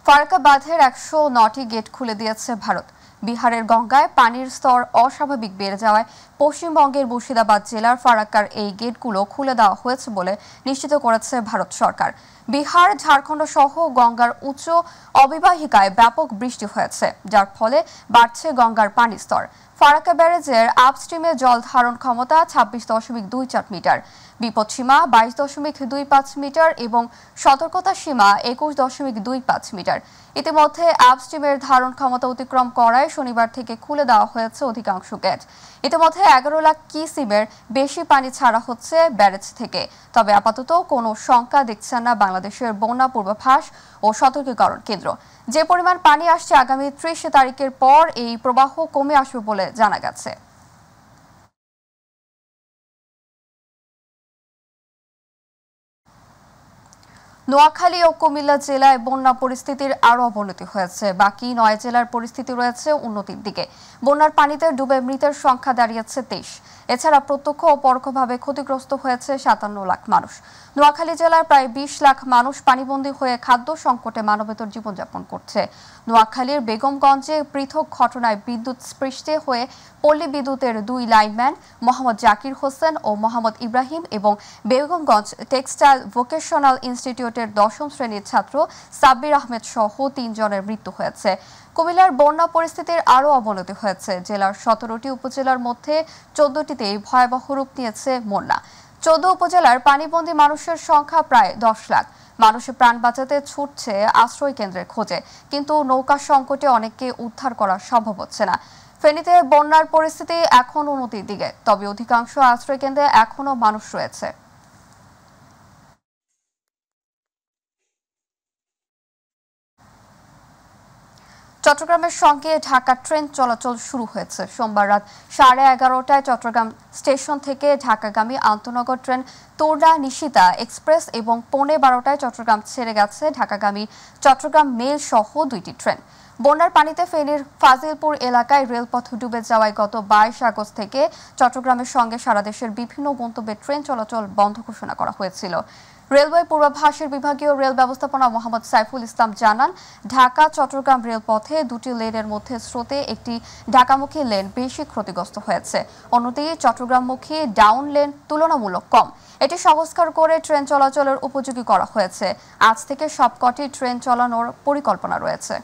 ফারাক্কা বাঁধের ১০৯টি গেট খুলে দিয়েছে ভারত। বিহারের গঙ্গায় পানির স্তর অস্বাভাবিক বেড়ে যাওয়ায় পশ্চিমবঙ্গের মুর্শিদাবাদ জেলার ফারাক্কার এই গেটগুলো খুলে দেওয়া হয়েছে বলে নিশ্চিত করেছে ভারত সরকার। বিহার, ঝাড়খণ্ড সহ গঙ্গার উচ্চ অববাহিকায় ব্যাপক বৃষ্টি হয়েছে, যার ফলে বাড়ছে গঙ্গার পানির স্তর। ফারাক্কা ব্যারেজের আপস্ট্রিমে জল ধারণ ক্ষমতা ২৬.২৪ মিটার, বিপদসীমা ২২.২৫ মিটার এবং সতর্কতা সীমা ২১.২৫ মিটার। ইতিমধ্যে আপস্ট্রিমের ধারণ ক্ষমতা অতিক্রম করায় শনিবার থেকে খুলে দেওয়া হয়েছে অধিকাংশ গেট। ইতিমধ্যে ১১ লাখ কিউসেকের বেশি পানি ছাড়া হচ্ছে ব্যারেজ থেকে। তবে আপাতত কোনো শঙ্কা দেখছেন না বাংলাদেশের বন্যা পূর্বাভাস ও সতর্কীকরণ কেন্দ্র। যে পরিমাণ পানি আসছে আগামী ৩০ তারিখের পর এই প্রবাহ কমে আসবে বলে জানা গেছে। নোয়াখালী ও কুমিল্লা জেলায় বন্যা পরিস্থিতির আরও অবনতি হয়েছে। বাকি ৯ জেলার পরিস্থিতি রয়েছে উন্নতির দিকে। বন্যার পানিতে ডুবে মৃতের সংখ্যা দাঁড়িয়েছে ২৩। এছাড়া প্রত্যক্ষ ও পরোক্ষভাবে ক্ষতিগ্রস্ত হয়েছে ৫৭ লাখ মানুষ। নোয়াখালী জেলার প্রায় ২০ লাখ মানুষ পানিবন্দী হয়ে খাদ্য সংকটে মানবেতর জীবনযাপন করছে। নোয়াখালীর বেগমগঞ্জে পৃথক ঘটনায় বিদ্যুৎ স্পৃষ্টে হয়ে পল্লী বিদ্যুতের ২ লাইনম্যান মোহাম্মদ জাকির হোসেন ও মোহাম্মদ ইব্রাহিম এবং বেগমগঞ্জ টেক্সটাইল ভোকেশনাল ইনস্টিটিউটের ১০ম শ্রেণীর ছাত্র সাব্বির আহমেদ সহ ৩ জনের মৃত্যু হয়েছে। কুমিল্লার বন্যা পরিস্থিতির আরও অবনতি হয়েছে। জেলার ১৭টি উপজেলার মধ্যে ১৪টিতেই ভয়াবহ রূপ নিয়েছে বন্যা। ১৪ উপজেলার পানিবন্দী মানুষের সংখ্যা প্রায় ১০ লাখ। মানুষের প্রাণ বাঁচাতে ছুটছে আশ্রয় কেন্দ্রের খোঁজে, কিন্তু নৌকা সংকটে অনেককে উদ্ধার করা সম্ভব হচ্ছে না। ফেনীতে বন্যার পরিস্থিতি এখন উন্নতির দিকে, তবে অধিকাংশ আশ্রয় কেন্দ্রে এখনও মানুষ রয়েছে। চট্টগ্রামের সঙ্গে ঢাকা ট্রেন চলাচল শুরু হয়েছে। সোমবার রাত 11:30টায় চট্টগ্রাম স্টেশন থেকে ঢাকাগামী আন্তনগর ট্রেন তোরলা নিশিতা এক্সপ্রেস এবং 11:15টায় চট্টগ্রাম ছেড়ে গেছে ঢাকাগামী চট্টগ্রাম মেল সহ 2টি ট্রেন। বন্যার পানিতে ফেনীর ফাজিলপুর এলাকায় রেলপথ ডুবে যাওয়ায় গত ২২ আগস্ট থেকে চট্টগ্রামের সঙ্গে সারা দেশের বিভিন্ন গন্তব্যে ট্রেন চলাচল বন্ধ ঘোষণা করা হয়েছিল। রেলওয়ে পূর্বাভাসের বিভাগীয় রেল ব্যবস্থাপনা মোহাম্মদ সাইফুল ইসলাম জানান, ঢাকা চট্টগ্রাম রেলপথে 2টি লেনের মধ্যে স্রোতে একটি ঢাকামুখী লেন বেশি ক্ষতিগ্রস্ত হয়েছে। অন্যদিকে চট্টগ্রামমুখী ডাউন লেন তুলনামূলক কম। এটি সংস্কার করে ট্রেন চলাচলের উপযোগী করা হয়েছে। আজ থেকে সবকটি ট্রেন চালানোর পরিকল্পনা রয়েছে।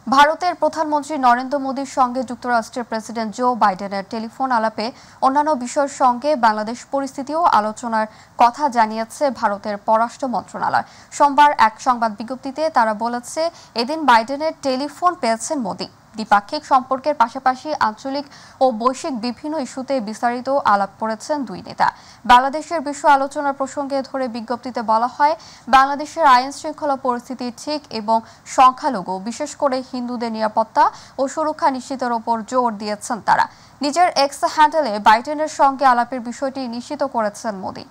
ভারতের প্রধানমন্ত্রী নরেন্দ্র মোদীর সঙ্গে যুক্তরাষ্ট্রের প্রেসিডেন্ট জো বাইডেনের টেলিফোন আলাপে অন্যান্য বিষয়ের সঙ্গে বাংলাদেশ পরিস্থিতিও আলোচনার কথা জানিয়েছে ভারতের পররাষ্ট্র মন্ত্রণালয়। সোমবার এক সংবাদ বিজ্ঞপ্তিতে তারা বলেছে, এদিন বাইডেনের টেলিফোন পেয়েছেন মোদী। দ্বিপাক্ষিক সম্পর্কের পাশাপাশি আঞ্চলিক ও বৈশ্বিক বিভিন্ন ইস্যুতে বিস্তারিত আলাপ করেছেন দুই নেতা। বাংলাদেশের বিষয় আলোচনার প্রসঙ্গে ধরে বিজ্ঞপ্তিতে বলা হয়, বাংলাদেশের আইন শৃঙ্খলা পরিস্থিতি ঠিক এবং সংখ্যালঘু, বিশেষ করে হিন্দুদের নিরাপত্তা ও সুরক্ষা নিশ্চিতের ওপর জোর দিয়েছেন তারা। নিজের এক্স হ্যান্ডেলে বাইডেনের সঙ্গে আলাপের বিষয়টি নিশ্চিত করেছেন মোদী।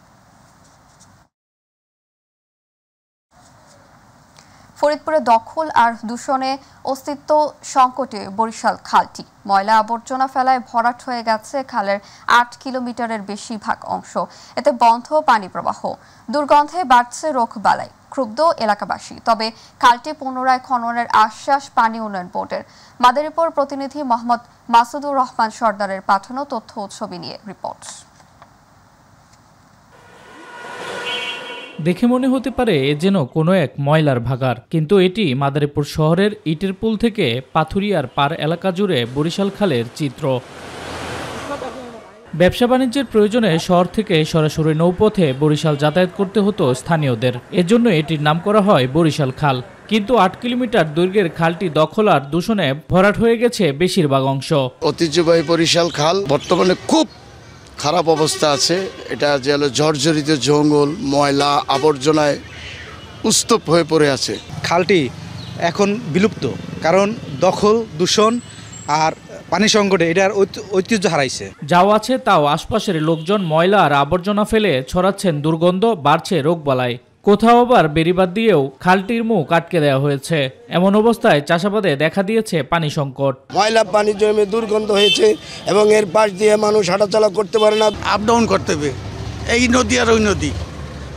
ফরিদপুরে দখল আর দূষণে অস্তিত্ব সংকটে বরিশাল খালটি। ময়লা আবর্জনা ফেলায় ভরাট হয়ে গেছে খালের ৮ কিলোমিটারের বেশি ভাগ অংশ। এতে বন্ধ পানি প্রবাহ, দুর্গন্ধে বাড়ছে রোগবালাই। ক্ষুব্ধ এলাকাবাসী। তবে খালটি পুনরায় খননের আশ্বাস পানি উন্নয়ন বোর্ডের। মাদারীপুর প্রতিনিধি মোহাম্মদ মাসুদুর রহমান সর্দারের পাঠানো তথ্য ও ছবি নিয়ে রিপোর্ট। দেখে মনে হতে পারে এ যেন কোনো এক ময়লার ভাগাড়, কিন্তু এটি মাদারীপুর শহরের ইটের পুল থেকে পাথুরিয়ার পার এলাকা জুড়ে বরিশাল খালের চিত্র। ব্যবসা বাণিজ্যের প্রয়োজনে শহর থেকে সরাসরি নৌপথে বরিশাল যাতায়াত করতে হতো স্থানীয়দের। এজন্য এটির নাম করা হয় বরিশাল খাল। কিন্তু ৮ কিলোমিটার দৈর্ঘ্যের খালটি দখল আর দূষণে ভরাট হয়ে গেছে বেশিরভাগ অংশ। ঐতিহ্যবাহী বরিশাল খাল বর্তমানে খুব খারাপ অবস্থা আছে। এটা যে হলো জর্জরিত জঙ্গল, ময়লা আবর্জনায় উস্তুপ হয়ে পড়ে আছে। খালটি এখন বিলুপ্ত, কারণ দখল, দূষণ আর পানি সংকটে এটার ঐতিহ্য হারাইছে। যাও আছে তাও আশপাশের লোকজন ময়লা আর আবর্জনা ফেলে ছড়াচ্ছেন দুর্গন্ধ, বাড়ছে রোগবালাই। কোথাও আবার বেড়িবাঁধ দিয়েও খালটির মুখ আটকে দেওয়া হয়েছে। এমন অবস্থায় চাষাবাদে দেখা দিয়েছে পানি সংকট। ময়লা পানি জমে দুর্গন্ধ হয়েছে এবং এর পাশ দিয়ে মানুষ হাঁটাচলা করতে পারে না, আপ ডাউন করতে হবে। এই নদী আর ওই নদী,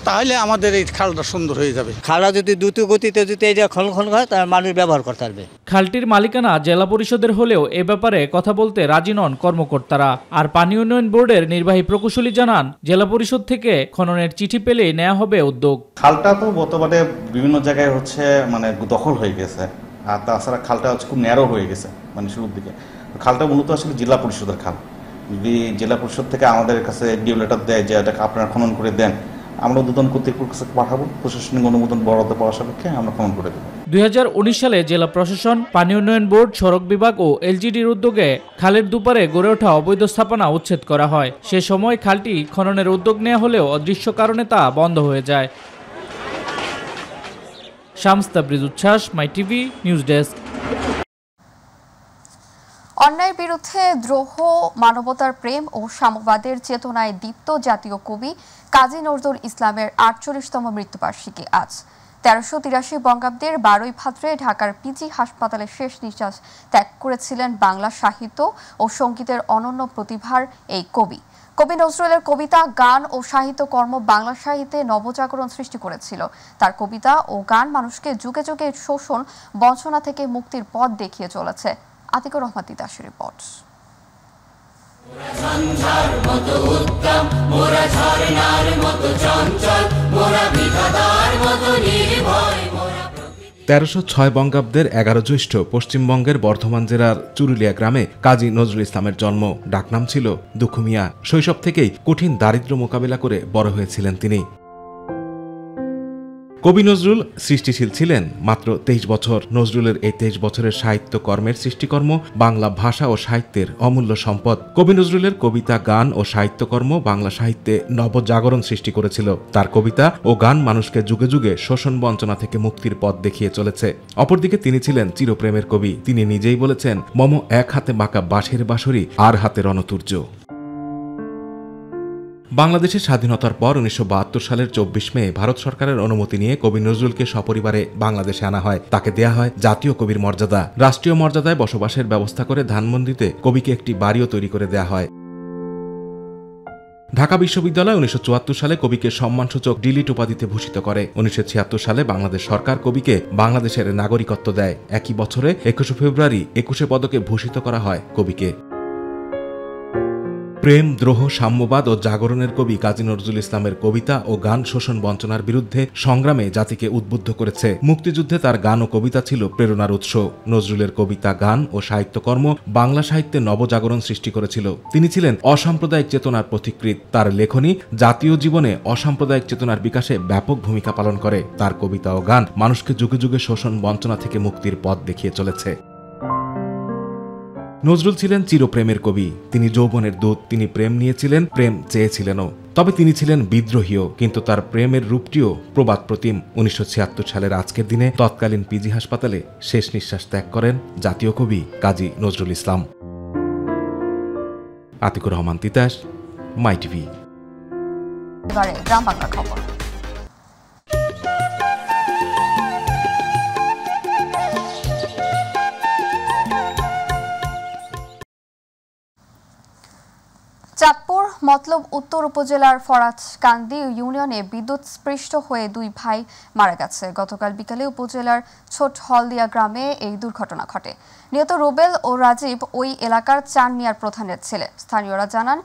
তাহলে আমাদের এই খালটা সুন্দর হয়ে যাবে। খালটা যদি দ্রুত গতিতে যদি এটা খনন হয় তাহলে মানুষ ব্যবহার করতে পারবে। খালটির মালিকানা জেলা পরিষদের হলেও এ ব্যাপারে কথা বলতে রাজি নন কর্মকর্তারা। আর পানি উন্নয়ন বোর্ডের নির্বাহী প্রকৌশলী জানান, জেলা পরিষদ থেকে খননের চিঠি পেলেই নেওয়া হবে উদ্যোগ। খালটা তো বর্তমানে বিভিন্ন জায়গায় হচ্ছে মানে দখল হয়ে গেছে, আর তাছাড়া খালটা হচ্ছে খুব ন্যারো হয়ে গেছে মানে শুরুর দিকে। খালটা মূলত আসলে জেলা পরিষদের খাল। যদি জেলা পরিষদ থেকে আমাদের কাছে ডিও লেটার দেয় যে এটাকে আপনারা খনন করে দেন, আমরা উদ্বোধন কর্তৃপক্ষের কাছে পাঠাবো, প্রশাসনিক অনুমোদন বরাদ্দ পাওয়ার সাপেক্ষে আমরা খনন করে দেবো। 2019 সালে জেলা প্রশাসন, পানি উন্নয়ন বোর্ড, সড়ক বিভাগ ও এলজিডির উদ্যোগে খালের দুপারে গড়ে ওঠা অবৈধ স্থাপনা উচ্ছেদ করা হয়। সে সময় খালটি খননের উদ্যোগ নেওয়া হলেও অদৃশ্য কারণে তা বন্ধ হয়ে যায়। শামস তাবরিজ উচ্ছ্বাস, মাই টিভি নিউজ ডেস্ক। অন্যায়ের বিরুদ্ধে দ্রোহ, মানবতার প্রেম ও সাম্যবাদের চেতনায় দীপ্ত জাতীয় কবি কাজী নজরুল ইসলামের 48তম মৃত্যুবার্ষিকী আজ। 1383 বঙ্গাব্দের 12ই ভাদ্রে ঢাকার পিজি হাসপাতালে শেষ নিঃশ্বাস ত্যাগ করেছিলেন বাংলা সাহিত্য ও সঙ্গীতের অনন্য প্রতিভার এই কবি। কবি নজরুলের কবিতা, গান ও সাহিত্যকর্ম বাংলা সাহিত্যে নবজাগরণ সৃষ্টি করেছিল। তার কবিতা ও গান মানুষকে যুগে যুগে শোষণ, বঞ্চনা থেকে মুক্তির পথ দেখিয়ে চলেছে। আতিকুর রহমান তিতাসের রিপোর্ট। তেরোশো 6 বঙ্গাব্দের 11 জ্যৈষ্ঠ পশ্চিমবঙ্গের বর্ধমান জেলার চুরুলিয়া গ্রামে কাজী নজরুল ইসলামের জন্ম। ডাকনাম ছিল দুঃখু মিয়া। শৈশব থেকেই কঠিন দারিদ্র্য মোকাবিলা করে বড় হয়েছিলেন তিনি। কবি নজরুল সৃষ্টিশীল ছিলেন মাত্র 23 বছর। নজরুলের এই 23 বছরের সাহিত্য কর্মের সৃষ্টিকর্ম বাংলা ভাষা ও সাহিত্যের অমূল্য সম্পদ। কবি নজরুলের কবিতা, গান ও সাহিত্যকর্ম বাংলা সাহিত্যে নবজাগরণ সৃষ্টি করেছিল। তার কবিতা ও গান মানুষকে যুগে যুগে শোষণ বঞ্চনা থেকে মুক্তির পথ দেখিয়ে চলেছে। অপরদিকে তিনি ছিলেন চিরপ্রেমের কবি। তিনি নিজেই বলেছেন, মম এক হাতে বাঁকা বাঁশের বাঁশরি, আর হাতে রণতুর্য। বাংলাদেশের স্বাধীনতার পর 1972 সালের 24 মে ভারত সরকারের অনুমতি নিয়ে কবি নজরুলকে সপরিবারে বাংলাদেশে আনা হয়। তাকে দেয়া হয় জাতীয় কবির মর্যাদা। রাষ্ট্রীয় মর্যাদায় বসবাসের ব্যবস্থা করে ধানমন্ডিতে কবিকে একটি বাড়িও তৈরি করে দেয়া হয়। ঢাকা বিশ্ববিদ্যালয় 1974 সালে কবিকে সম্মানসূচক ডিলিট উপাধিতে ভূষিত করে। 1976 সালে বাংলাদেশ সরকার কবিকে বাংলাদেশের নাগরিকত্ব দেয়। একই বছরে 21 ফেব্রুয়ারি 21 পদকে ভূষিত করা হয় কবিকে। প্রেম, দ্রোহ, সাম্যবাদ ও জাগরণের কবি কাজী নজরুল ইসলামের কবিতা ও গান শোষণ বঞ্চনার বিরুদ্ধে সংগ্রামে জাতিকে উদ্বুদ্ধ করেছে। মুক্তিযুদ্ধে তার গান ও কবিতা ছিল প্রেরণার উৎস। নজরুলের কবিতা, গান ও সাহিত্যকর্ম বাংলা সাহিত্যে নবজাগরণ সৃষ্টি করেছিল। তিনি ছিলেন অসাম্প্রদায়িক চেতনার পথিকৃৎ। তার লেখনী জাতীয় জীবনে অসাম্প্রদায়িক চেতনার বিকাশে ব্যাপক ভূমিকা পালন করে। তার কবিতা ও গান মানুষকে যুগে যুগে শোষণ বঞ্চনা থেকে মুক্তির পথ দেখিয়ে চলেছে। নজরুল ছিলেন চিরপ্রেমের কবি। তিনি যৌবনের দূত। তিনি প্রেম নিয়েছিলেন, প্রেম চেয়েছিলেনও। তবে তিনি ছিলেন বিদ্রোহীও, কিন্তু তার প্রেমের রূপটিও প্রবাদ প্রতিম। 1976 সালের আজকের দিনে তৎকালীন পিজি হাসপাতালে শেষ নিঃশ্বাস ত্যাগ করেন জাতীয় কবি কাজী নজরুল ইসলাম। আতিকুর রহমান তিতাস, মাই টিভি। গ্রাম বাংলার খবর। চাঁদপুর মতলব উত্তর উপজেলার ফরাজকান্দি ইউনিয়নে বিদ্যুৎস্পৃষ্ট হয়ে 2 ভাই মারা গেছে। গতকাল বিকালে উপজেলার ছোট হলদিয়া গ্রামে এই দুর্ঘটনা ঘটে। নিহত রুবেল ও রাজীব ওই এলাকার চানমিয়ার প্রধানের ছেলে। স্থানীয়রা জানান,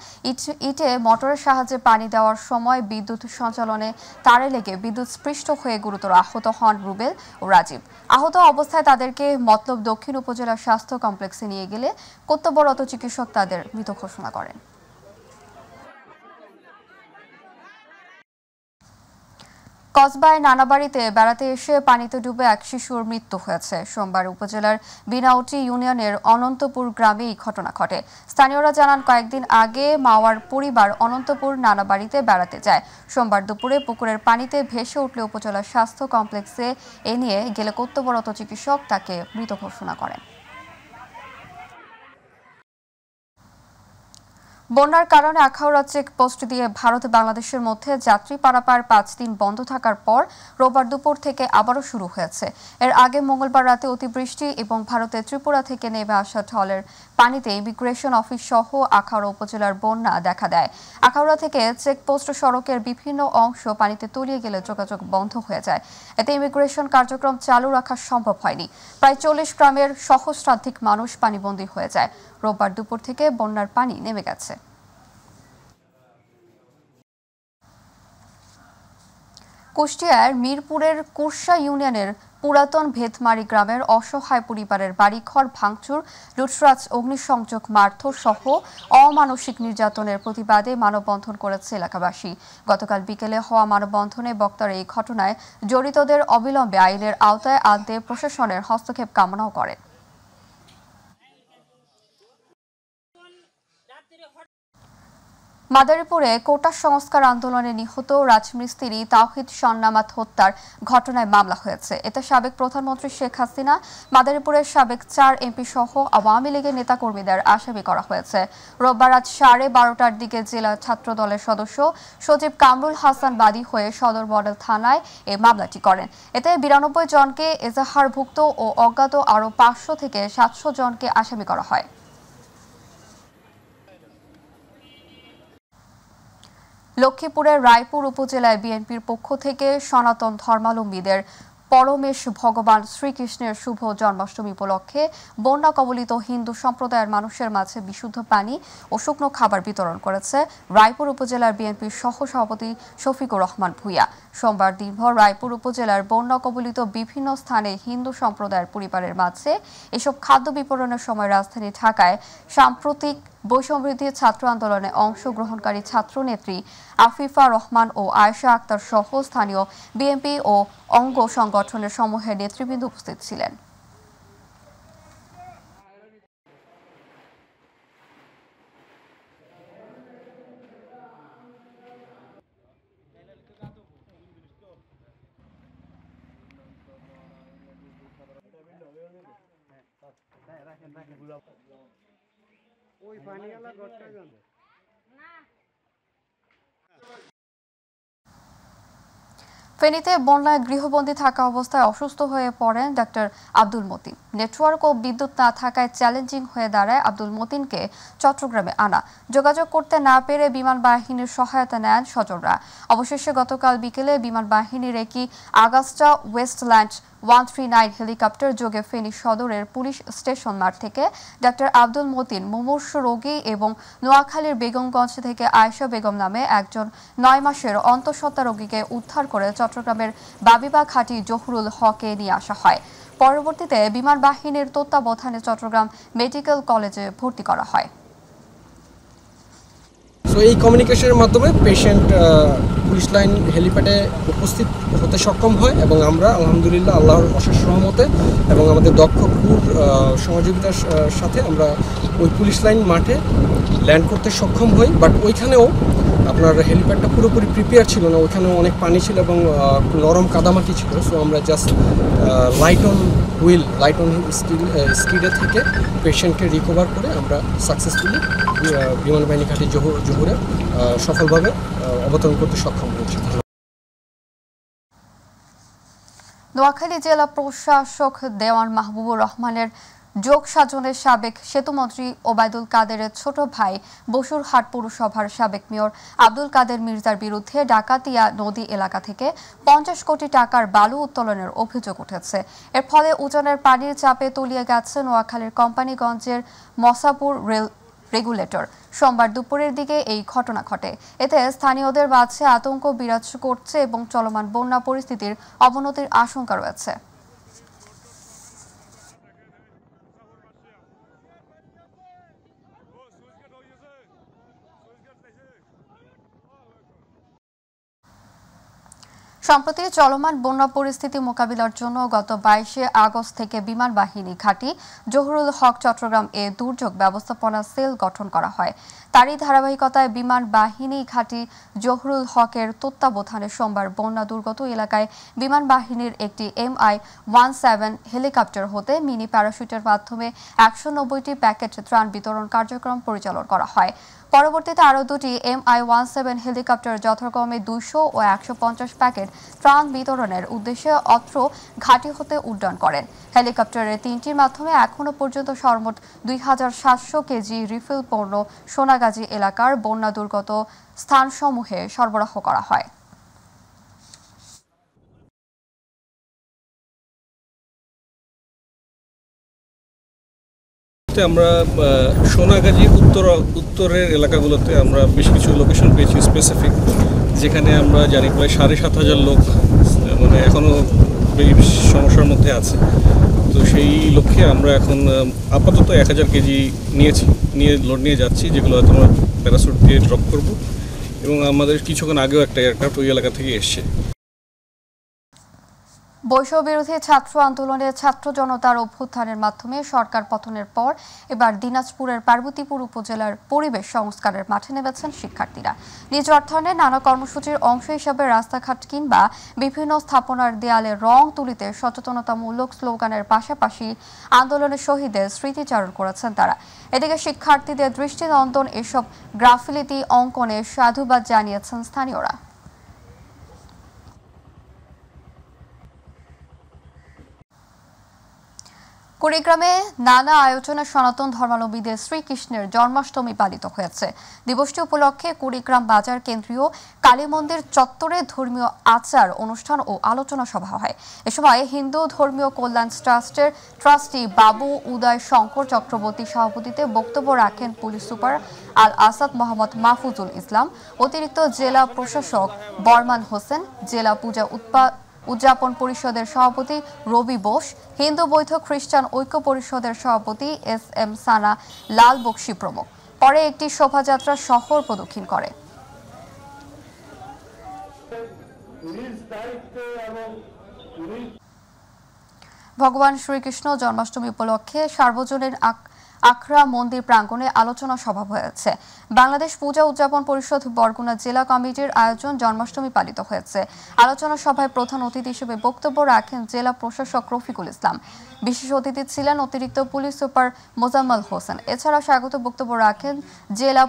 ইটে মোটরের সাহায্যে পানি দেওয়ার সময় বিদ্যুৎ সঞ্চালনে তারে লেগে বিদ্যুৎস্পৃষ্ট হয়ে গুরুতর আহত হন রুবেল ও রাজীব। আহত অবস্থায় তাদেরকে মতলব দক্ষিণ উপজেলা স্বাস্থ্য কমপ্লেক্সে নিয়ে গেলে কর্তব্যরত চিকিৎসক তাদের মৃত ঘোষণা করেন। কসবায় নানাবাড়িতে বেড়াতে এসে পানিতে ডুবে এক শিশুর মৃত্যু হয়েছে। সোমবার উপজেলার বিনাউটি ইউনিয়নের অনন্তপুর গ্রামে এই ঘটনা ঘটে। স্থানীয়রা জানান, কয়েকদিন আগে মাওয়ার পরিবার অনন্তপুর নানাবাড়িতে বেড়াতে যায়। সোমবার দুপুরে পুকুরের পানিতে ভেসে উঠলে উপজেলা স্বাস্থ্য কমপ্লেক্সে এ নিয়ে গেলে কর্তব্যরত চিকিৎসক তাকে মৃত ঘোষণা করেন। বন্যার কারণে আখাউড়া চেকপোস্ট দিয়ে ভারত বাংলাদেশের মধ্যে যাত্রী পারাপার 5 দিন বন্ধ থাকার পর রোববার দুপুর থেকে আবারও শুরু হয়েছে। এর আগে মঙ্গলবার রাতে অতিবৃষ্টি এবং ভারতের ত্রিপুরা থেকে নেমে আসা ঢলের পানিতে ইমিগ্রেশন অফিস সহ আখাউড়া উপজেলার বন্যা দেখা দেয়। আখাউড়া থেকে চেকপোস্ট সড়কের বিভিন্ন অংশ পানিতে তলিয়ে গেলে যোগাযোগ বন্ধ হয়ে যায়। এতে ইমিগ্রেশন কার্যক্রম চালু রাখা সম্ভব হয়নি। প্রায় 40 গ্রামের সহস্রাধিক মানুষ পানিবন্দী হয়ে যায়। রোববার দুপুর থেকে বন্যার পানি নেমে গেছে। কুষ্টিয়ার মিরপুরের কুরসা ইউনিয়নের পুরাতন ভেদমারি গ্রামের অসহায় পরিবারের বাড়িঘর ভাঙচুর, লুটরাজ, অগ্নিসংযোগ, মারধর সহ অমানসিক নির্যাতনের প্রতিবাদে মানববন্ধন করেছে এলাকাবাসী। গতকাল বিকেলে হওয়া মানববন্ধনে বক্তারা এই ঘটনায় জড়িতদের অবিলম্বে আইনের আওতায় আনতে প্রশাসনের হস্তক্ষেপ কামনাও করেন। মাদারীপুরে কোটা সংস্কার আন্দোলনে নিহত রাজমিস্ত্রি তাওহিদ শান্নামাত হত্যার ঘটনায় মামলা হয়েছে। এতে সাবেক প্রধানমন্ত্রী শেখ হাসিনা, মাদারীপুরের সাবেক 4 এমপি সহ আওয়ামী লীগের নেতাকর্মীদের আসামি করা হয়েছে। রোববার রাত 12:30টার দিকে জেলা ছাত্র দলের সদস্য সচিব কামরুল হাসান বাদী হয়ে সদর মডেল থানায় এই মামলাটি করেন। এতে 92 জনকে এজাহারভুক্ত ও অজ্ঞাত আরও 500 থেকে 700 জনকে আসামি করা হয়। লক্ষ্মীপুরের রায়পুর উপজেলায় বিএনপির পক্ষ থেকে সনাতন ধর্মাবলম্বীদের পরমেশ ভগবান শ্রীকৃষ্ণের শুভ জন্মাষ্টমী উপলক্ষে বন্যা কবলিত হিন্দু সম্প্রদায়ের মানুষের মাঝে বিশুদ্ধ পানি ও শুকনো খাবার বিতরণ করেছে রায়পুর উপজেলার বিএনপির সহসভাপতি শফিকুর রহমান ভূঁইয়া। সোমবার দিনভর রায়পুর উপজেলার বন্যা কবলিত বিভিন্ন স্থানে হিন্দু সম্প্রদায়ের পরিবারের মাঝে এসব খাদ্য বিতরণের সময় রাজধানী ঢাকায় সাম্প্রতিক বৈষম্যবিরোধী ছাত্র আন্দোলনে অংশগ্রহণকারী ছাত্রনেত্রী আফিফা রহমান ও আয়েশা আক্তার সহ স্থানীয় বিএনপি ও অঙ্গ সংগঠনের সমূহের নেতৃবৃন্দ উপস্থিত ছিলেন। ফেনীতে বন্যায় গৃহবন্দী থাকা অবস্থায় অসুস্থ হয়ে পড়েন ডাক্তার আব্দুল মতিন। নেটওয়ার্ক ও বিদ্যুৎ না থাকায় চ্যালেঞ্জিং হয়ে দাঁড়ায় আব্দুল মতিনকে চট্টগ্রামে আনা। যোগাযোগ করতে না পেরে বিমান বাহিনীর সহায়তা নেন স্বজনরা। অবশেষে গতকাল বিকেলে বিমান বাহিনীর একটি আগাস্টা ওয়েস্টল্যান্ড 139 হেলিকপ্টার যোগে ফেনী সদরের পুলিশ স্টেশন মাঠ থেকে ডাক্তার আব্দুল মতিন, মুমূর্ষু রোগী এবং নোয়াখালীর বেগমগঞ্জ থেকে আয়েশা বেগম নামে একজন 9 মাসের অন্তঃসত্ত্বা রোগীকে উদ্ধার করে চট্টগ্রামের বাবিবা ঘাটি জহুরুল হকে নিয়ে আসা হয়। পরবর্তীতে বিমান বাহিনীর তত্ত্বাবধানে চট্টগ্রাম মেডিকেল কলেজে ভর্তি করা হয়। সো এই কমিউনিকেশনের মাধ্যমে পেশেন্ট পুলিশ লাইন হেলিপ্যাডে উপস্থিত হতে সক্ষম হয় এবং আমরা আলহামদুলিল্লাহ আল্লাহর অশেষ রহমতে এবং আমাদের দক্ষ ক্রুর সহযোগিতার সাথে আমরা ওই পুলিশ লাইন মাঠে ল্যান্ড করতে সক্ষম হই। বাট ওইখানেও আপনার হেলিপ্যাডটা পুরোপুরি প্রিপেয়ার ছিল না, ওইখানেও অনেক পানি ছিল এবং নরম কাদামাটি ছিল। সো আমরা জাস্ট লাইট অন স্কিডে থেকে পেশেন্টকে রিকভার করে আমরা সাকসেসফুলি বিমান বাহিনী ঘাটি জহুরে সফলভাবে অবতরণ করতে সক্ষম হয়েছে। নোয়াখালী জেলা প্রশাসক দেওয়ান মাহবুবুর রহমানের যোগ সাজনের সাবেক সেতুমন্ত্রী ওবায়দুল কাদেরের ছোট ভাই বসুরহাট পৌরসভার সাবেক মেয়র আব্দুল কাদের মির্জার বিরুদ্ধে ডাকাতিয়া নদী এলাকা থেকে 50 কোটি টাকার বালু উত্তোলনের অভিযোগ উঠেছে। এর ফলে উজানের পানির চাপে তলিয়ে গেছে নোয়াখালীর কোম্পানিগঞ্জের মসাপুর রেল রেগুলেটর। সোমবার দুপুরের দিকে এই ঘটনা ঘটে। এতে স্থানীয়দের মাঝে আতঙ্ক বিরাজ করছে এবং চলমান বন্যা পরিস্থিতির অবনতির আশঙ্কা রয়েছে। সম্প্রতি চলমান বন্যা পরিস্থিতি মোকাবিলার জন্য গত 22 আগস্ট থেকে বিমান বাহিনী ঘাঁটি জহুরুল হক চট্টগ্রাম এ দুর্যোগ ব্যবস্থাপনা সেল গঠন করা হয়। তারই ধারাবাহিকতায় বিমান বাহিনী ঘাঁটি জহুরুল হকের তত্ত্বাবধানে সোমবার বন্যা দুর্গত এলাকায় বিমান বাহিনীর একটি MI-17 হেলিকপ্টার হতে মিনি প্যারাশুটের মাধ্যমে 190টি প্যাকেট ত্রাণ বিতরণ কার্যক্রম পরিচালনা করা হয়। পরবর্তীতে আরও দুটি MI-17 হেলিকপ্টার যথাক্রমে 200 ও 150 প্যাকেট ত্রাণ বিতরণের উদ্দেশ্যে অত্র ঘাঁটি হতে উড্ডয়ন করেন। হেলিকপ্টারের 3টির মাধ্যমে এখনো পর্যন্ত সর্বমোট 2700 কেজি রিফিল পণ্য সোনাগাজী এলাকার বন্যা দুর্গত স্থানসমূহে সরবরাহ করা হয়। আমরা সোনাগাজী উত্তরের এলাকাগুলোতে আমরা বেশ কিছু লোকেশন পেয়েছি স্পেসিফিক, যেখানে আমরা জানি প্রায় 7,500 লোক মানে এখনও সমস্যার মধ্যে আছে। তো সেই লক্ষ্যে আমরা এখন আপাতত 1000 কেজি লোড নিয়ে যাচ্ছি, যেগুলো হয়তো আমরা প্যারাসুট দিয়ে ড্রপ করব, এবং আমাদের কিছুক্ষণ আগেও একটা এয়ারক্রাফট ওই এলাকা থেকে এসছে। বৈষম্য বিরোধী ছাত্র আন্দোলনে ছাত্র জনতার অভ্যুত্থানের মাধ্যমে সরকার পতনের পর এবার দিনাজপুরের পার্বতীপুর উপজেলার পরিবেশ সংস্কারের মাঠে নেমেছেন শিক্ষার্থীরা। নিজ অর্থায়নে নানা কর্মসূচির অংশ হিসেবে রাস্তাঘাট কিংবা বিভিন্ন স্থাপনার দেয়ালে রং তুলিতে সচেতনতামূলক স্লোগানের পাশাপাশি আন্দোলনের শহীদদের স্মৃতিচারণ করেছেন তারা। এদিকে শিক্ষার্থীদের দৃষ্টিনন্দন এসব গ্রাফিতি অঙ্কনে সাধুবাদ জানিয়েছেন স্থানীয়রা। কুড়িগ্রামে নানা আয়োজনে সনাতন ধর্মাবলম্বীদের শ্রীকৃষ্ণের জন্মাষ্টমী পালিত হয়েছে। দিবসটি উপলক্ষে কুড়িগ্রাম বাজার কেন্দ্রীয় কালী মন্দির চত্বরে ধর্মীয় আচার অনুষ্ঠান ও আলোচনা সভা হয়। এ সময় হিন্দু ধর্মীয় কল্যাণ ট্রাস্টের ট্রাস্টি বাবু উদয় শঙ্কর চক্রবর্তী সভাপতিত্বে বক্তব্য রাখেন পুলিশ সুপার আল আসাদ মোহাম্মদ মাহফুজুল ইসলাম, অতিরিক্ত জেলা প্রশাসক বরমান হোসেন, জেলা পূজা উদযাপন পরিষদের সভাপতি রবি বোস, হিন্দু বৌদ্ধ খ্রিস্টান ঐক্য পরিষদের সভাপতি SM সানা লাল বক্সি প্রমুখ। পরে একটি শোভাযাত্রা শহর প্রদক্ষিণ করে। ভগবান শ্রীকৃষ্ণ জন্মাষ্টমী উপলক্ষে সার্বজনীন আখড়া মন্দির প্রাঙ্গণে আলোচনা সভা হয়েছে। বাংলাদেশ পূজা উদযাপন পরিষদ বরগুনা জেলা কমিটির আয়োজন জন্মাষ্টমী পালিত হয়েছে। আলোচনা সভায় প্রধান অতিথি হিসেবে বক্তব্য রাখেন জেলা প্রশাসক রফিকুল ইসলাম। বিশেষ অতিথি ছিলেন অতিরিক্ত পুলিশ সুপার মোজাম্মেল হোসেন। এছাড়াও স্বাগত বক্তব্য রাখেন জেলা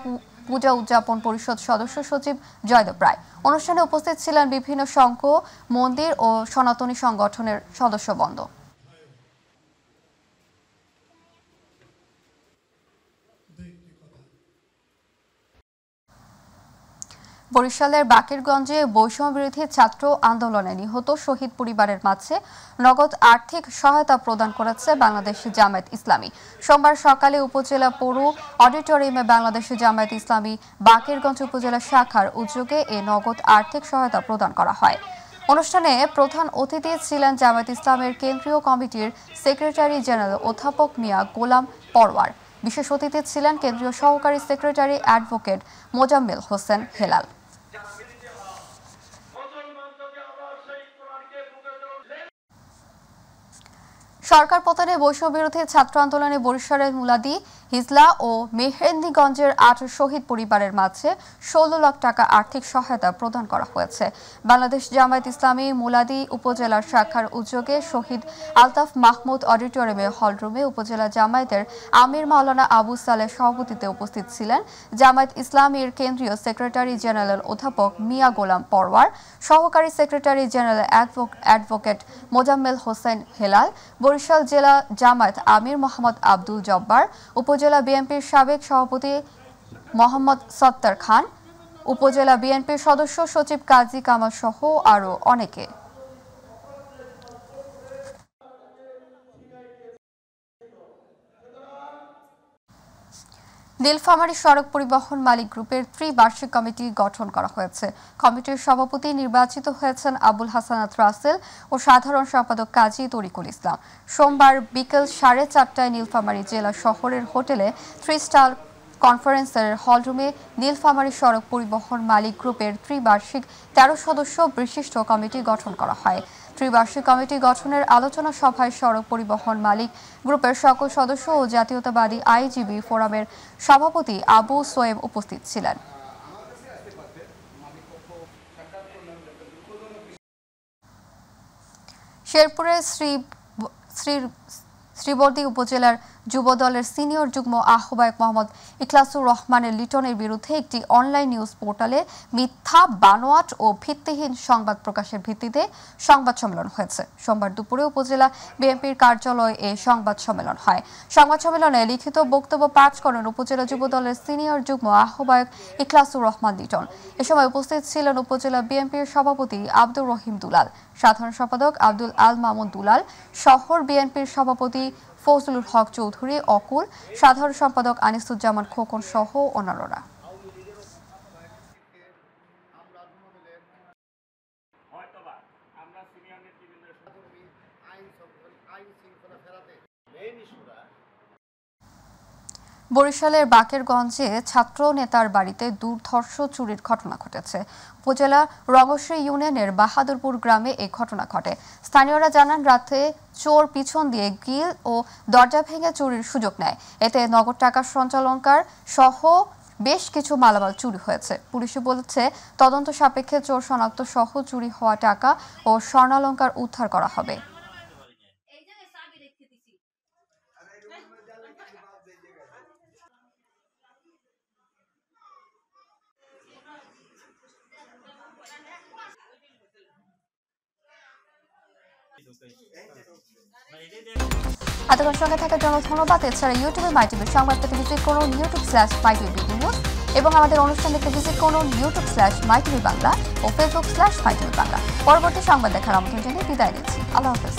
পূজা উদযাপন পরিষদ সদস্য সচিব জয়দেব রায়। অনুষ্ঠানে উপস্থিত ছিলেন বিভিন্ন সংঘ, মন্দির ও সনাতনী সংগঠনের সদস্যবৃন্দ। বরিশালের বাকেরগঞ্জে বৈষম্য বিরোধী ছাত্র আন্দোলনে নিহত শহীদ পরিবারের মাঝে নগদ আর্থিক সহায়তা প্রদান করেছে বাংলাদেশ জামায়াত ইসলামী। সোমবার সকালে উপজেলা পৌর অডিটোরিয়ামে বাংলাদেশ জামায়াত ইসলামী বাকেরগঞ্জ উপজেলা শাখার উদ্যোগে এ নগদ আর্থিক সহায়তা প্রদান করা হয়। অনুষ্ঠানে প্রধান অতিথি ছিলেন জামায়াত ইসলামের কেন্দ্রীয় কমিটির সেক্রেটারি জেনারেল অধ্যাপক মিয়া গোলাম পরওয়ার। বিশেষ অতিথি ছিলেন কেন্দ্রীয় সহকারী সেক্রেটারি অ্যাডভোকেট মোজাম্মেল হোসেন হেলাল। সরকার পতনে বৈষম্য বিরোধী ছাত্র আন্দোলনে বরিশালের মুলাদি, হিজলা ও মেহেন্দিগঞ্জের 8 শহীদ পরিবারের মাঝে 16 লাখ টাকা আর্থিক সহায়তা প্রদান করা হয়েছে। বাংলাদেশ জামায়াত ইসলামী মুলাদি উপজেলা শাখার উদ্যোগে শহীদ আলতাফ মাহমুদ অডিটোরিয়ামে হলরুমে উপজেলা জামায়াতের আমির মাওলানা আবু সালেহ সভাপতিত্বে উপস্থিত ছিলেন জামায়াত ইসলামীর কেন্দ্রীয় সেক্রেটারি জেনারেল অধ্যাপক মিয়া গোলাম পরওয়ার, সহকারী secretary general advocate Mozammel Hossain Helal, Barishal জেলা জামায়াত আমির মোহাম্মদ আব্দুল জব্বার, উপজেলা বিএনপির সাবেক সভাপতি মোহাম্মদ সত্তার খান, উপজেলা বিএনপির সদস্য সচিব কাজী কামাল সহ আরও অনেকে। নীলফামারী সড়ক পরিবহন মালিক গ্রুপের ত্রিবার্ষিক কমিটি গঠন করা হয়েছে। কমিটির সভাপতি নির্বাচিত হয়েছেন আবুল হাসানাত রাসেল ও সাধারণ সম্পাদক কাজী তরিকুল ইসলাম। সোমবার বিকেল 4:30টায় নীলফামারী জেলা শহরের হোটেলে 3 স্টার কনফারেন্সের হলরুমে নীলফামারী সড়ক পরিবহন মালিক গ্রুপের ত্রিবার্ষিক 13 সদস্য বিশিষ্ট কমিটি গঠন করা হয়। ত্রিবার্ষিক কমিটি গঠনের আলোচনা সভায় সড়ক পরিবহন মালিক গ্রুপের সকল সদস্য ও জাতীয়তাবাদী আইনজীবী ফোরামের সভাপতি আবু সোয়েব উপস্থিত ছিলেন। শেরপুরের শ্রীবর্দী উপজেলার যুব দলের সিনিয়র যুগ্ম আহ্বায়ক মোহাম্মদ ইখলাসুর রহমানের লিটনের বিরুদ্ধে একটি অনলাইন নিউজ পোর্টালে মিথ্যা, বানোয়াট ও ভিত্তিহীন সংবাদ প্রকাশের ভিত্তিতে সংবাদ সম্মেলন হয়েছে। সোমবার দুপুরে উপজেলা বিএনপির কার্যালয়ে এই সংবাদ সম্মেলন হয়। সংবাদ সম্মেলনে লিখিত বক্তব্য পাঠ করেন উপজেলা যুব দলের সিনিয়র যুগ্ম আহ্বায়ক ইখলাসুর রহমান লিটন। এ সময় উপস্থিত ছিলেন উপজেলা বিএনপির সভাপতি আব্দুর রহিম দুলাল, সাধারণ সম্পাদক আব্দুল আল মামুন দুলাল, শহর বিএনপির সভাপতি ফজলুল হক চৌধুরী অকুল, সাধারণ সম্পাদক আনিসুজ্জামান খোকন সহ অন্যান্যরা। বরিশালের বাকেরগঞ্জে ছাত্র নেতার বাড়িতে দুর্ধর্ষ চুরির ঘটনা ঘটেছে। উপজেলা রঙ্গশ্রী ইউনিয়নের বাহাদুরপুর গ্রামে এই ঘটনা ঘটে। স্থানীয়রা জানান, রাতে চোর পিছন দিয়ে গ্রিল ও দরজা ভেঙে চুরির সুযোগ নেয়। এতে নগদ টাকা, সঞ্চালনকার সহ বেশ কিছু মালামাল চুরি হয়েছে। পুলিশ বলেছে, তদন্ত সাপেক্ষে চোর শনাক্ত সহ চুরি হওয়া টাকা ও স্বর্ণালংকার উদ্ধার করা হবে। এতক্ষণ সঙ্গে থাকার জন্য ধন্যবাদ। এছাড়া ইউটিউবে মাইটিভি সংবাদ পেতে ভিজিট করুন youtube/mytvbd নিউজ এবং আমাদের অনুষ্ঠান দেখতে ভিজিট করুন youtube/mytv বাংলা ও facebook/mytv বাংলা। পরবর্তী সংবাদ দেখার আমন্ত্রণ জানিয়ে বিদায় নিচ্ছি। আল্লাহ হাফেজ।